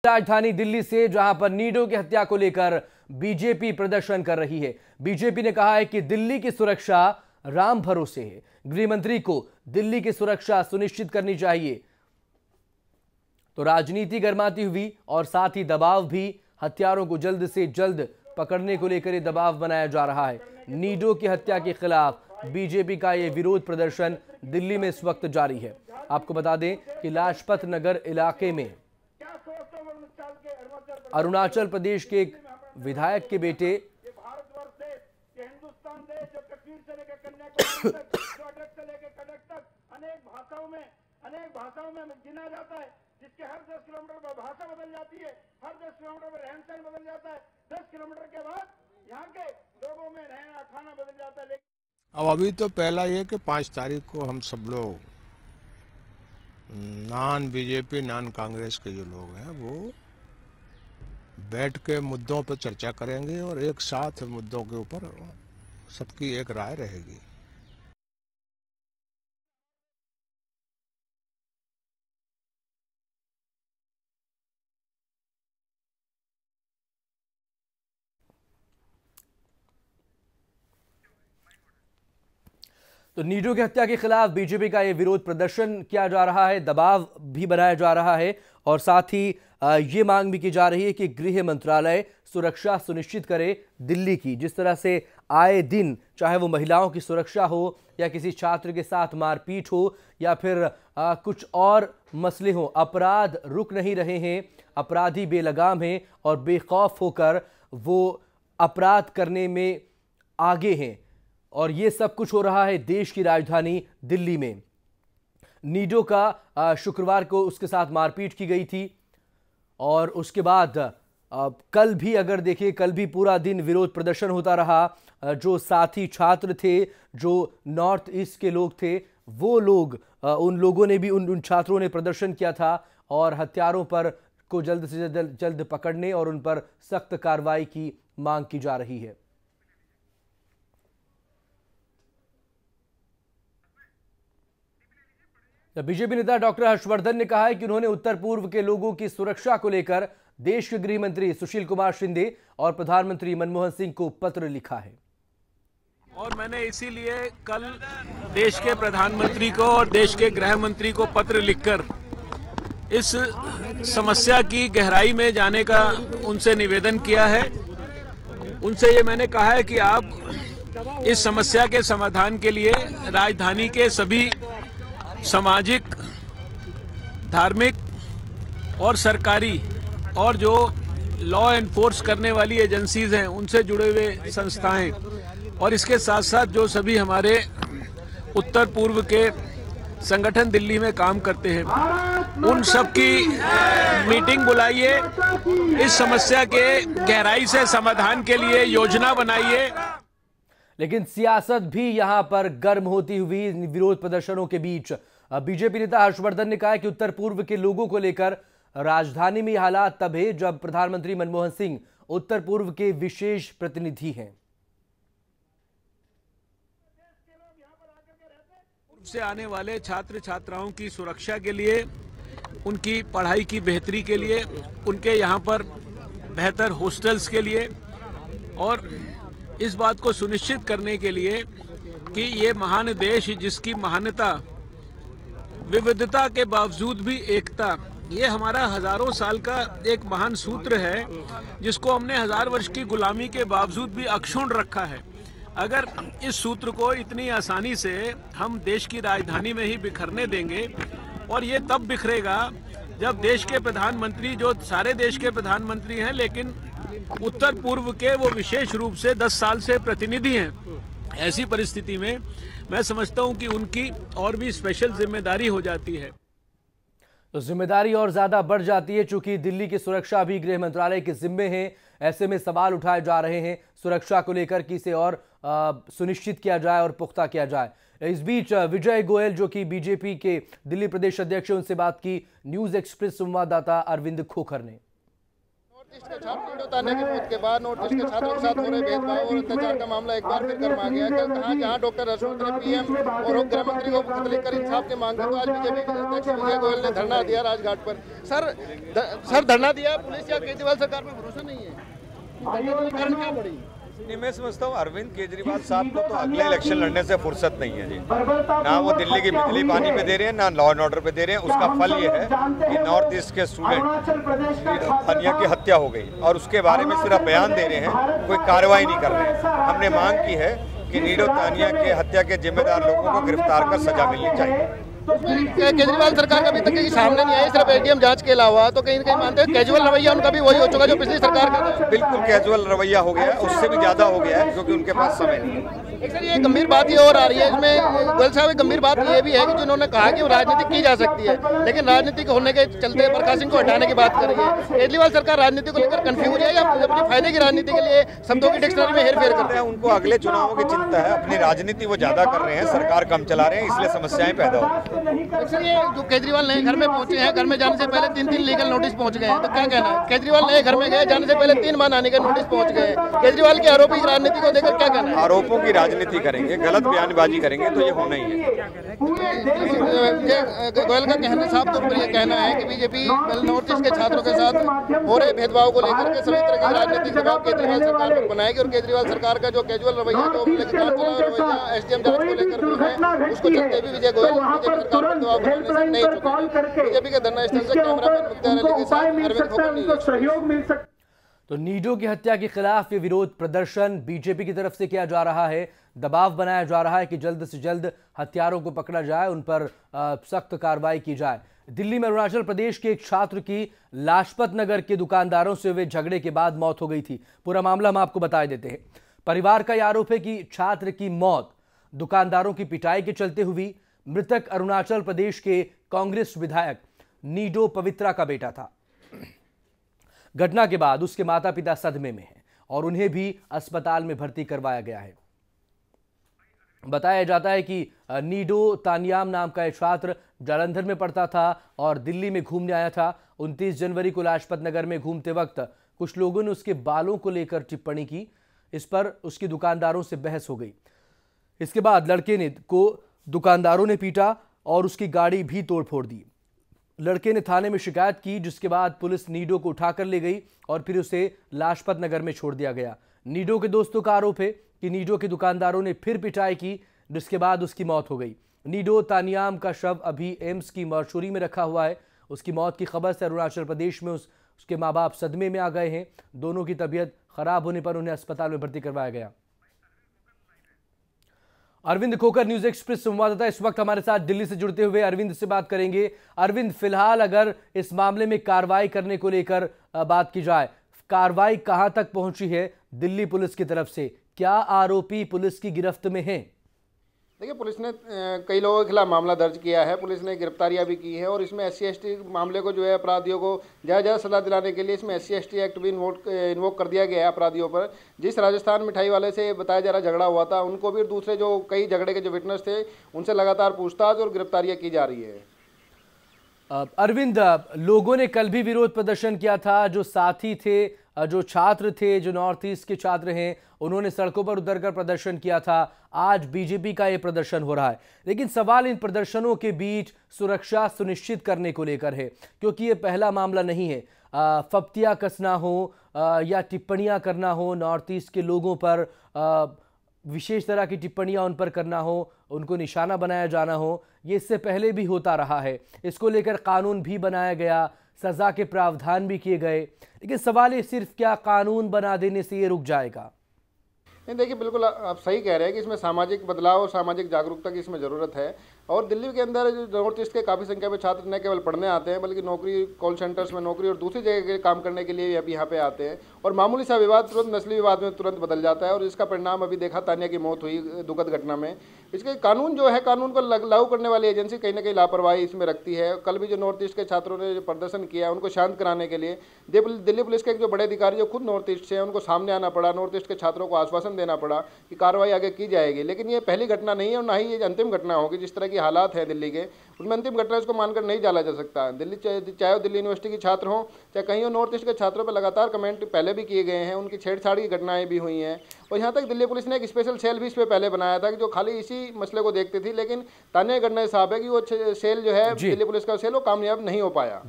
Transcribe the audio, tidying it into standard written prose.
राजधानी दिल्ली से, जहां पर नीडो की हत्या को लेकर बीजेपी प्रदर्शन कर रही है। बीजेपी ने कहा है कि दिल्ली की सुरक्षा राम भरोसे है। गृह मंत्री को दिल्ली की सुरक्षा सुनिश्चित करनी चाहिए। तो राजनीति गर्माती हुई और साथ ही दबाव भी, हत्यारों को जल्द से जल्द पकड़ने को लेकर ये दबाव बनाया जा रहा है। नीडो की हत्या के खिलाफ बीजेपी का ये विरोध प्रदर्शन दिल्ली में इस वक्त जारी है। आपको बता दें कि लाजपत नगर इलाके में अरुणाचल प्रदेश के एक विधायक के बेटे अनेक भाषाओं में गिना जाता है, जिसके हर 10 किलोमीटर पर भाषा बदल जाती है, हर 10 किलोमीटर पर रहन सहन बदल जाता है, 10 किलोमीटर के बाद यहाँ के लोगों में रहना खाना बदल जाता है। अब अभी तो पहला ये कि 5 तारीख को हम सब लोग नॉन बीजेपी नॉन कांग्रेस के जो लोग हैं वो बैठ के मुद्दों पर चर्चा करेंगे और एक साथ मुद्दों के ऊपर सबकी एक राय रहेगी। तो नीडो की हत्या के खिलाफ बीजेपी का यह विरोध प्रदर्शन किया जा रहा है, दबाव भी बनाया जा रहा है और साथ ही ये मांग भी की जा रही है कि गृह मंत्रालय सुरक्षा सुनिश्चित करे दिल्ली की। जिस तरह से आए दिन, चाहे वो महिलाओं की सुरक्षा हो या किसी छात्र के साथ मारपीट हो या फिर कुछ और मसले हो, अपराध रुक नहीं रहे हैं। अपराधी बेलगाम हैं और बेखौफ होकर वो अपराध करने में आगे हैं और ये सब कुछ हो रहा है देश की राजधानी दिल्ली में। नीडो का शुक्रवार को उसके साथ मारपीट की गई थी और उसके बाद कल भी अगर देखें, कल भी पूरा दिन विरोध प्रदर्शन होता रहा। जो साथी छात्र थे, जो नॉर्थ ईस्ट के लोग थे, वो लोग, उन लोगों ने भी, उन छात्रों ने प्रदर्शन किया था और हत्यारों पर को जल्द से जल्द पकड़ने और उन पर सख्त कार्रवाई की मांग की जा रही है। बीजेपी नेता डॉक्टर हर्षवर्धन ने कहा है कि उन्होंने उत्तर पूर्व के लोगों की सुरक्षा को लेकर देश के गृह मंत्री सुशील कुमार शिंदे और प्रधानमंत्री मनमोहन सिंह को पत्र लिखा है और मैंने इसीलिए कल देश के प्रधानमंत्री को और देश के गृह मंत्री को पत्र लिखकर इस समस्या की गहराई में जाने का उनसे निवेदन किया है। उनसे ये मैंने कहा है कि आप इस समस्या के समाधान के लिए राजधानी के सभी सामाजिक, धार्मिक और सरकारी और जो लॉ एनफोर्स करने वाली एजेंसीज हैं उनसे जुड़े हुए संस्थाएं और इसके साथ साथ जो सभी हमारे उत्तर पूर्व के संगठन दिल्ली में काम करते हैं, उन सब की मीटिंग बुलाइए, इस समस्या के गहराई से समाधान के लिए योजना बनाइए। लेकिन सियासत भी यहां पर गर्म होती हुई विरोध प्रदर्शनों के बीच बीजेपी नेता हर्षवर्धन ने कहा कि उत्तर पूर्व के लोगों को लेकर राजधानी में हालात तब है जब प्रधानमंत्री मनमोहन सिंह उत्तर पूर्व के विशेष प्रतिनिधि हैं। से आने वाले छात्र छात्राओं की सुरक्षा के लिए, उनकी पढ़ाई की बेहतरी के लिए, उनके यहाँ पर बेहतर हॉस्टल्स के लिए और इस बात को सुनिश्चित करने के लिए कि ये महान देश जिसकी महानता विविधता के बावजूद भी एकता, ये हमारा हजारों साल का एक महान सूत्र है जिसको हमने 1000 वर्ष की गुलामी के बावजूद भी अक्षुण्ण रखा है। अगर इस सूत्र को इतनी आसानी से हम देश की राजधानी में ही बिखरने देंगे और ये तब बिखरेगा जब देश के प्रधानमंत्री, जो सारे देश के प्रधानमंत्री हैं लेकिन उत्तर पूर्व के वो विशेष रूप से 10 साल से प्रतिनिधि हैं, ऐसी परिस्थिति में मैं समझता हूं कि उनकी और भी स्पेशल जिम्मेदारी हो जाती है। तो जिम्मेदारी और ज्यादा बढ़ जाती है चूंकि दिल्ली की सुरक्षा भी गृह मंत्रालय के जिम्मे है। ऐसे में सवाल उठाए जा रहे हैं सुरक्षा को लेकर कि इसे और सुनिश्चित किया जाए और पुख्ता किया जाए। इस बीच विजय गोयल, जो कि बीजेपी के दिल्ली प्रदेश अध्यक्ष, उनसे बात की न्यूज एक्सप्रेस संवाददाता अरविंद खोखर ने। छात्र ताने की मौत के बाद नॉर्थ ईस्ट के छात्रों के साथ हो रहे भेदभाव और अत्याचार का मामला एक बार फिर गर्मा गया। कहा जहां डॉक्टर हर्षवर्धन ने पीएम और गृह मंत्री को पत्र लिखकर इंसाफ की मांग की, तो आज बीजेपी के अध्यक्ष विजय गोयल ने धरना दिया राजघाट पर। सर धरना दिया, पुलिस या केजरीवाल सरकार पर भरोसा नहीं है, कारण क्या बढ़ी? मैं समझता हूँ अरविंद केजरीवाल साहब को तो अगले इलेक्शन लड़ने से फुर्सत नहीं है जी। ना वो दिल्ली की बिजली पानी पे दे रहे हैं, ना लॉ एंड ऑर्डर पे दे रहे हैं। उसका फल ये है कि नॉर्थ ईस्ट के स्टूडेंट तानिया की हत्या हो गई और उसके बारे में सिर्फ बयान दे रहे हैं, कोई कार्रवाई नहीं कर रहे हैं। हमने मांग की है कि नीडो तानिया के हत्या के जिम्मेदार लोगों को गिरफ्तार कर सजा मिलनी चाहिए। केजरीवाल सरकार का अभी तक कहीं सामने नहीं आया, सिर्फ एटीएम जांच के अलावा। तो कहीं ना कहीं मानते हैं कैजुअल रवैया उनका भी वही हो चुका जो पिछली सरकार का। बिल्कुल कैजुअल रवैया हो गया है, उससे भी ज्यादा हो गया है, क्योंकि उनके पास समय नहीं है। सर ये गंभीर बात ये और आ रही है इसमें गोयल साहब, गंभीर बात ये भी है कि जिन्होंने कहा कि राजनीति की जा सकती है, लेकिन राजनीतिक होने के चलते प्रकाश सिंह को हटाने की बात कर रही है। केजरीवाल सरकार राजनीति को लेकर कंफ्यूज है या अपने फायदे की राजनीति के लिए शब्दों की डिक्शनरी में हेरफेर करते हैं? उनको अगले चुनावों की चिंता है, अपनी राजनीति वो ज्यादा कर रहे हैं, सरकार कम चला रहे हैं, इसलिए समस्याएं पैदा हो। जो केजरीवाल नए घर में पहुंचे हैं, घर में जाने से पहले 3 लीगल नोटिस पहुंच गए हैं, तो क्या कहना है? केजरीवाल नए घर में गए, जाने से पहले 3 माह आने के नोटिस पहुंच गए। केजरीवाल की आरोपी राजनीति को देखकर क्या कहना है? आरोपों की राजनीति करेंगे, गलत बयानबाजी करेंगे तो ये होना ही है। गोयल का कहना, साफ तौर पर यह कहना है कि बीजेपी नॉर्थ ईस्ट के छात्रों के साथ हो रहे भेदभाव को लेकर के सभी तरह की राजनीतिक दबाव केजरीवाल सरकार पर बनाएगी और केजरीवाल सरकार का जो कैजुअल रवैया, जो रवैया एसडीएम जांच को लेकर है, उसको चलते भी विजय गोयल बीजेपी सरकार पर दबाव बनाने से नहीं चुके। बीजेपी के धरना स्थल से कैमरामैन मुख्तार अली के साथ अरविंद खोकर। तो नीडो की हत्या के खिलाफ ये विरोध प्रदर्शन बीजेपी की तरफ से किया जा रहा है। दबाव बनाया जा रहा है कि जल्द से जल्द हत्यारों को पकड़ा जाए, उन पर सख्त कार्रवाई की जाए। दिल्ली में अरुणाचल प्रदेश के एक छात्र की लाजपत नगर के दुकानदारों से हुए झगड़े के बाद मौत हो गई थी। पूरा मामला हम आपको बता देते हैं। परिवार का यह आरोप है कि छात्र की मौत दुकानदारों की पिटाई के चलते हुई। मृतक अरुणाचल प्रदेश के कांग्रेस विधायक नीडो पवित्रा का बेटा था। घटना के बाद उसके माता पिता सदमे में हैं और उन्हें भी अस्पताल में भर्ती करवाया गया है। बताया जाता है कि नीडो तानियाम नाम का एक छात्र जालंधर में पढ़ता था और दिल्ली में घूमने आया था। 29 जनवरी को लाजपत नगर में घूमते वक्त कुछ लोगों ने उसके बालों को लेकर टिप्पणी की। इस पर उसकी दुकानदारों से बहस हो गई। इसके बाद लड़के को दुकानदारों ने पीटा और उसकी गाड़ी भी तोड़फोड़ दी। लड़के ने थाने में शिकायत की, जिसके बाद पुलिस नीडो को उठाकर ले गई और फिर उसे लाजपत नगर में छोड़ दिया गया। नीडो के दोस्तों का आरोप है कि नीडो के दुकानदारों ने फिर पिटाई की, जिसके बाद उसकी मौत हो गई। नीडो तानियाम का शव अभी एम्स की मॉर्चरी में रखा हुआ है। उसकी मौत की खबर से अरुणाचल प्रदेश में उसके माँ बाप सदमे में आ गए हैं। दोनों की तबीयत खराब होने पर उन्हें अस्पताल में भर्ती करवाया गया। अरविंद खोकर, न्यूज एक्सप्रेस संवाददाता, इस वक्त हमारे साथ दिल्ली से जुड़ते हुए। अरविंद से बात करेंगे। अरविंद, फिलहाल अगर इस मामले में कार्रवाई करने को लेकर बात की जाए, कार्रवाई कहां तक पहुंची है दिल्ली पुलिस की तरफ से? क्या आरोपी पुलिस की गिरफ्त में हैं? देखिए, पुलिस ने कई लोगों के खिलाफ मामला दर्ज किया है, पुलिस ने गिरफ्तारियां भी की है और इसमें SC/ST मामले को जो है अपराधियों को ज़्यादा सजा दिलाने के लिए इसमें SC/ST एक्ट भी इन्वोक कर दिया गया है अपराधियों पर। जिस राजस्थान मिठाई वाले से बताया जा रहा झगड़ा हुआ था, उनको भी दूसरे जो कई झगड़े के जो विटनेस थे उनसे लगातार पूछताछ और गिरफ्तारियाँ की जा रही है। अरविंद, लोगों ने कल भी विरोध प्रदर्शन किया था। जो साथी थे, जो छात्र थे, जो नॉर्थ ईस्ट के छात्र हैं, उन्होंने सड़कों पर उतरकर प्रदर्शन किया था। आज बीजेपी का ये प्रदर्शन हो रहा है, लेकिन सवाल इन प्रदर्शनों के बीच सुरक्षा सुनिश्चित करने को लेकर है, क्योंकि ये पहला मामला नहीं है। फप्तियाँ कसना हो या टिप्पणियाँ करना हो, नॉर्थ ईस्ट के लोगों पर विशेष तरह की टिप्पणियां उन पर करना हो, उनको निशाना बनाया जाना हो, ये इससे पहले भी होता रहा है। इसको लेकर कानून भी बनाया गया, सजा के प्रावधान भी किए गए, लेकिन सवाल ये सिर्फ क्या कानून बना देने से ये रुक जाएगा? नहीं, देखिए, बिल्कुल आप सही कह रहे हैं कि इसमें सामाजिक बदलाव और सामाजिक जागरूकता की इसमें ज़रूरत है। और दिल्ली के अंदर नॉर्थ ईस्ट के काफ़ी संख्या में छात्र न केवल पढ़ने आते हैं, बल्कि नौकरी, कॉल सेंटर्स में नौकरी और दूसरी जगह के काम करने के लिए अभी यहाँ पे आते हैं। और मामूली सा विवाद तुरंत नस्ली विवाद में तुरंत बदल जाता है और इसका परिणाम अभी देखा, तानिया की मौत हुई दुखद घटना में। इसके कानून जो है, कानून को लागू करने वाली एजेंसी कहीं ना कहीं लापरवाही इसमें रखती है। कल भी जो नॉर्थ ईस्ट के छात्रों ने जो प्रदर्शन किया, उनको शांत कराने के लिए दिल्ली पुलिस के एक जो बड़े अधिकारी जो खुद नॉर्थ ईस्ट से हैं, उनको सामने आना पड़ा, नॉर्थ ईस्ट के छात्रों को आश्वासन देना पड़ा कि कार्रवाई आगे की जाएगी। लेकिन ये पहली घटना नहीं है और ना ही ये अंतिम घटना होगी जिस तरह की के हालात हैं दिल्ली के, उसमें अंतिम घटना इसको मानकर नहीं डाला जा सकता। दिल्ली चाहे वो दिल्ली यूनिवर्सिटी के छात्र हों, चाहे कहीं और नॉर्थ ईस्ट के छात्रों पर लगातार कमेंट पहले भी किए गए हैं, उनकी छेड़छाड़ की घटनाएं भी हुई हैं। और यहाँ तक दिल्ली पुलिस ने एक स्पेशल सेल भी इस पर पहले बनाया था कि जो खाली इसी मसले को देखती थी, लेकिन तान्या गणना साहब है कि वो सेल जो है दिल्ली पुलिस का सेल वो कामयाब नहीं हो पाया।